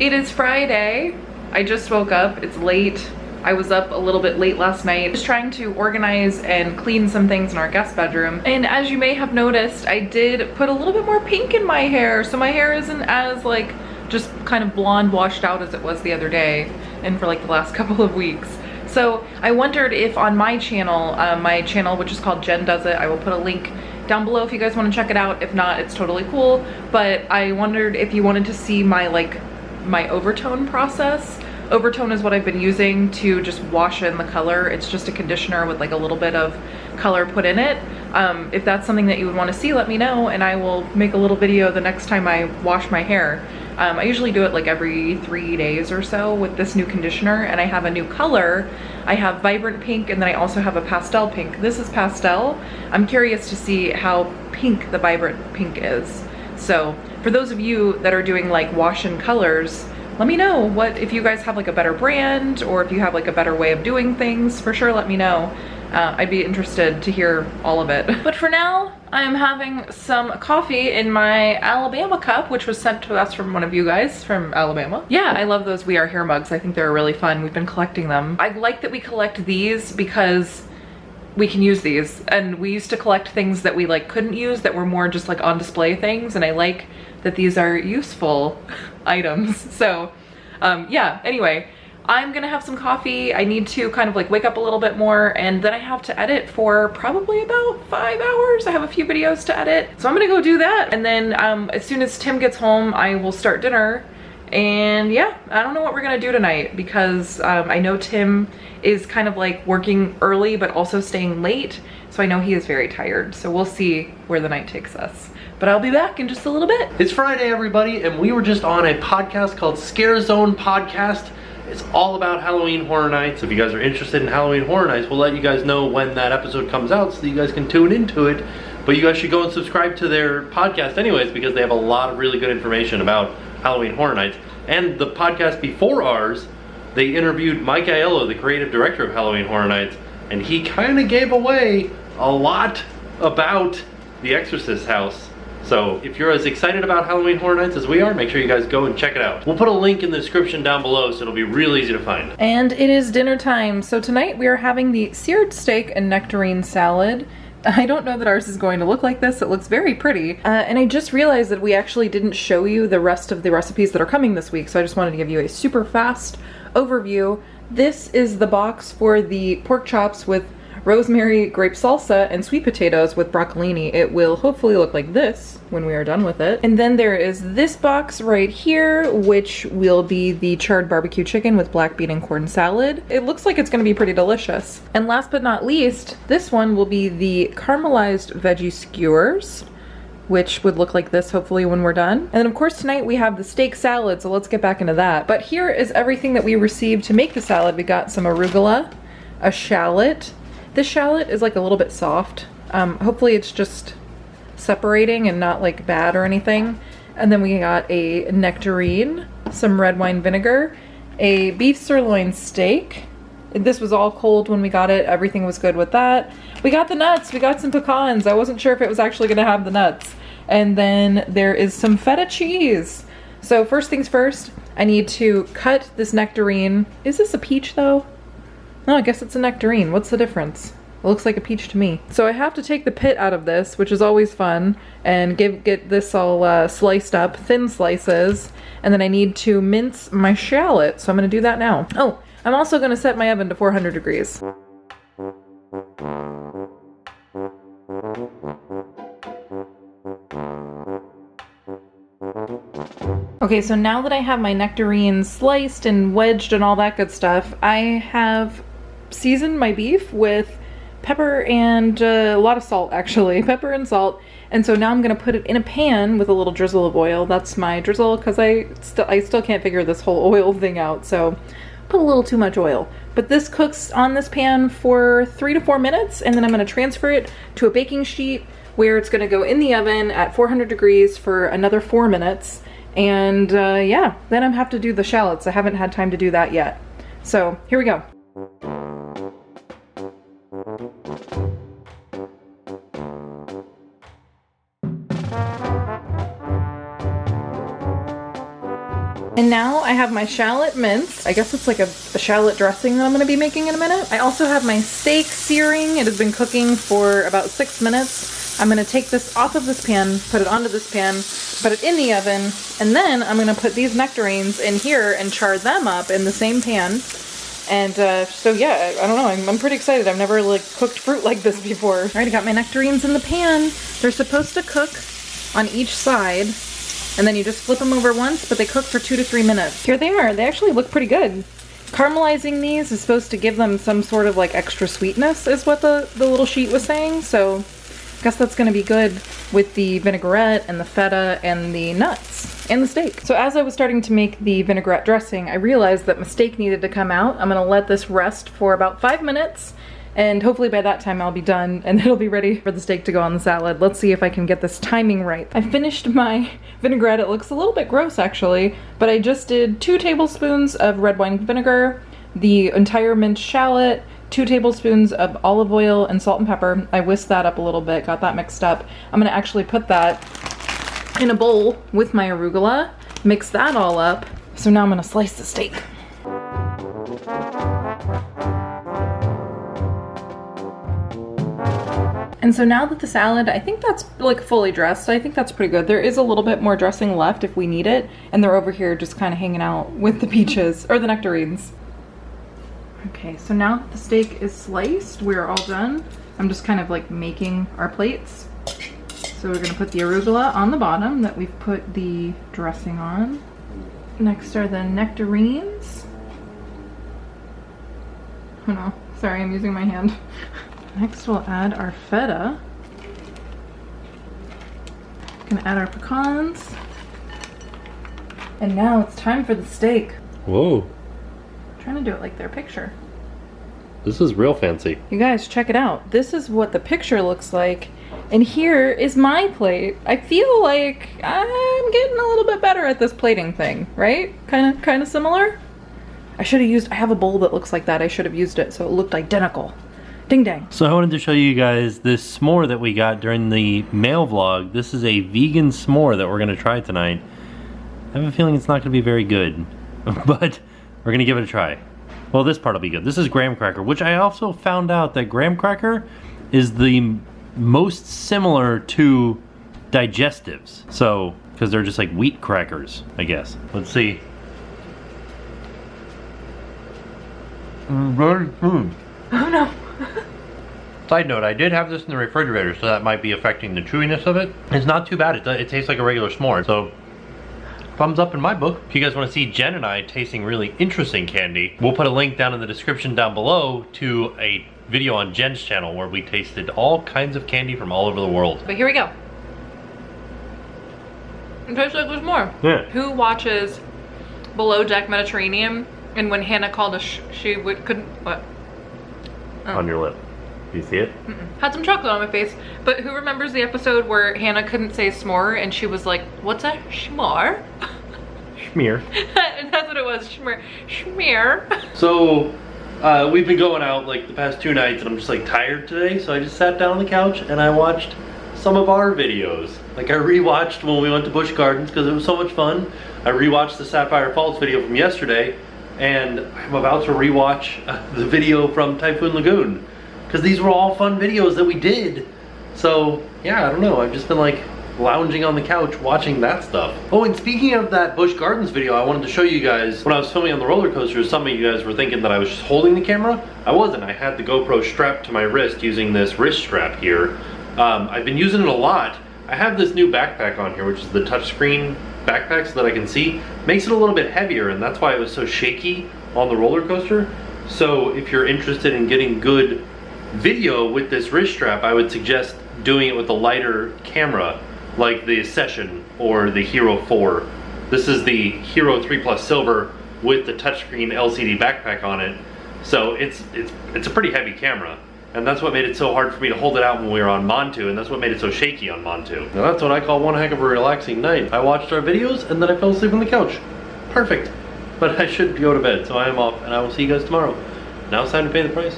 It is Friday. I just woke up. It's late. I was up a little bit late last night, just trying to organize and clean some things in our guest bedroom. And as you may have noticed, I did put a little bit more pink in my hair, so my hair isn't as like just kind of blonde washed out as it was the other day and for like the last couple of weeks. So I wondered if on my channel, which is called Jen Does It, I will put a link down below if you guys want to check it out. If not, it's totally cool. But I wondered if you wanted to see my overtone process. Overtone is what I've been using to just wash in the color. It's just a conditioner with like a little bit of color put in it. If that's something that you would want to see, let me know and I will make a little video the next time I wash my hair. I usually do it like every 3 days or so with this new conditioner, and I have a new color. I have vibrant pink and then I also have a pastel pink. This is pastel. I'm curious to see how pink the vibrant pink is. So for those of you that are doing like wash-in colors, let me know if you guys have like a better brand or if you have like a better way of doing things. For sure, let me know. I'd be interested to hear all of it. But for now, I'm having some coffee in my Alabama cup, which was sent to us from one of you guys from Alabama. Yeah, I love those We Are Here mugs. I think they're really fun. We've been collecting them. I like that we collect these because we can use these. And we used to collect things that we like couldn't use that were more just like on display things. And I like that these are useful items. So yeah, anyway, I'm gonna have some coffee. I need to kind of like wake up a little bit more, and then I have to edit for probably about 5 hours. I have a few videos to edit. So I'm gonna go do that. And then as soon as Tim gets home, I will start dinner. And yeah, I don't know what we're gonna do tonight because I know Tim is kind of like working early but also staying late. So I know he is very tired. So we'll see where the night takes us. But I'll be back in just a little bit. It's Friday, everybody, and we were just on a podcast called Scare Zone Podcast. It's all about Halloween Horror Nights. If you guys are interested in Halloween Horror Nights, we'll let you guys know when that episode comes out so that you guys can tune into it. But you guys should go and subscribe to their podcast anyways because they have a lot of really good information about Halloween Horror Nights. And the podcast before ours, they interviewed Mike Aiello, the creative director of Halloween Horror Nights, and he kind of gave away a lot about the Exorcist house. So if you're as excited about Halloween Horror Nights as we are, make sure you guys go and check it out. We'll put a link in the description down below so it'll be real easy to find. And it is dinner time. So tonight we are having the seared steak and nectarine salad. I don't know that ours is going to look like this. It looks very pretty. And I just realized that we actually didn't show you the rest of the recipes that are coming this week. So I just wanted to give you a super fast overview. This is the box for the pork chops with rosemary, grape salsa, and sweet potatoes with broccolini. It will hopefully look like this when we are done with it. And then there is this box right here, which will be the charred barbecue chicken with black bean and corn salad. It looks like it's gonna be pretty delicious. And last but not least, this one will be the caramelized veggie skewers, which would look like this hopefully when we're done. And then of course tonight we have the steak salad, so let's get back into that. But here is everything that we received to make the salad. We got some arugula, a shallot. This shallot is like a little bit soft. Hopefully it's just separating and not like bad or anything. And then we got a nectarine, some red wine vinegar, a beef sirloin steak. This was all cold when we got it. Everything was good with that. We got the nuts. We got some pecans. I wasn't sure if it was actually gonna have the nuts. And then there is some feta cheese. So first things first, I need to cut this nectarine. Is this a peach though? No, I guess it's a nectarine. What's the difference? It looks like a peach to me. So I have to take the pit out of this, which is always fun, and get this all sliced up, thin slices. And then I need to mince my shallot, so I'm gonna do that now. Oh, I'm also gonna set my oven to 400 degrees. Okay, so now that I have my nectarines sliced and wedged and all that good stuff, I have seasoned my beef with pepper and a lot of salt, actually. Pepper and salt. And so now I'm gonna put it in a pan with a little drizzle of oil. That's my drizzle because I still can't figure this whole oil thing out, so put a little too much oil. But this cooks on this pan for 3 to 4 minutes, and then I'm gonna transfer it to a baking sheet where it's gonna go in the oven at 400 degrees for another 4 minutes. And yeah, then I have to do the shallots. I haven't had time to do that yet. So here we go. And now I have my shallot mince. I guess it's like a shallot dressing that I'm gonna be making in a minute. I also have my steak searing. It has been cooking for about 6 minutes. I'm gonna take this off of this pan, put it onto this pan, put it in the oven, and then I'm gonna put these nectarines in here and char them up in the same pan. And so yeah, I don't know, I'm pretty excited. I've never like cooked fruit like this before. All right, I got my nectarines in the pan. They're supposed to cook on each side, and then you just flip them over once, but they cook for 2 to 3 minutes. Here they are. They actually look pretty good. Caramelizing these is supposed to give them some sort of like extra sweetness is what the little sheet was saying, so I guess that's gonna be good with the vinaigrette and the feta and the nuts and the steak. So as I was starting to make the vinaigrette dressing, I realized that my steak needed to come out. I'm gonna let this rest for about 5 minutes, and hopefully by that time I'll be done and it'll be ready for the steak to go on the salad. Let's see if I can get this timing right. I finished my vinaigrette. It looks a little bit gross actually, but I just did 2 tablespoons of red wine vinegar, the entire minced shallot, 2 tablespoons of olive oil and salt and pepper. I whisked that up a little bit, got that mixed up. I'm gonna actually put that in a bowl with my arugula, mix that all up. So now I'm gonna slice the steak. And so now that the salad, I think that's like fully dressed. I think that's pretty good. There is a little bit more dressing left if we need it. And they're over here just kind of hanging out with the peaches, or the nectarines. Okay, so now that the steak is sliced, we're all done. I'm just kind of like making our plates. So we're gonna put the arugula on the bottom that we've put the dressing on. Next are the nectarines. Oh no, sorry, I'm using my hand. Next we'll add our feta. Gonna add our pecans. And now it's time for the steak. Whoa. I'm trying to do it like their picture. This is real fancy. You guys, check it out. This is what the picture looks like. And here is my plate. I feel like I'm getting a little bit better at this plating thing, right? Kind of similar. I have a bowl that looks like that. I should have used it so it looked identical. Ding dang. So I wanted to show you guys this s'more that we got during the mail vlog. This is a vegan s'more that we're gonna try tonight. I have a feeling it's not gonna be very good, but we're gonna give it a try. Well, this part will be good. This is graham cracker, which I also found out that graham cracker is the most similar to digestives. So, because they're just like wheat crackers, I guess. Let's see. Very good. Oh no. Side note, I did have this in the refrigerator, so that might be affecting the chewiness of it. It's not too bad. It tastes like a regular s'more, so thumbs up in my book. If you guys want to see Jen and I tasting really interesting candy, we'll put a link down in the description down below to a video on Jen's channel where we tasted all kinds of candy from all over the world. But here we go. It tastes like there's more. Yeah. Who watches Below Deck Mediterranean, and when Hannah called us, couldn't, what? Oh. On your lip. Do you see it? Mm-mm. Had some chocolate on my face. But who remembers the episode where Hannah couldn't say s'more and she was like, what's a schmore? Schmear. And that's what it was, schmear. Schmear. So, we've been going out like the past 2 nights and I'm just like tired today, so I just sat down on the couch and I watched some of our videos. Like I rewatched when we went to Busch Gardens because it was so much fun. I rewatched the Sapphire Falls video from yesterday, and I'm about to rewatch the video from Typhoon Lagoon because these were all fun videos that we did. So yeah, I don't know, I've just been like lounging on the couch watching that stuff. Oh, and speaking of that Busch Gardens video, I wanted to show you guys when I was filming on the roller coaster. Some of you guys were thinking that I was just holding the camera. I wasn't. I had the GoPro strapped to my wrist using this wrist strap here. I've been using it a lot. I have this new backpack on here, which is the touchscreen backpack, so that I can see. Makes it a little bit heavier, and that's why it was so shaky on the roller coaster. So if you're interested in getting good video with this wrist strap, I would suggest doing it with a lighter camera like the Session or the Hero 4. This is the Hero 3 Plus Silver with the touchscreen LCD backpack on it. So it's a pretty heavy camera. And that's what made it so hard for me to hold it out when we were on Montu, and that's what made it so shaky on Montu. Now that's what I call one heck of a relaxing night. I watched our videos and then I fell asleep on the couch. Perfect. But I should go to bed, so I am off, and I will see you guys tomorrow. Now it's time to pay the price.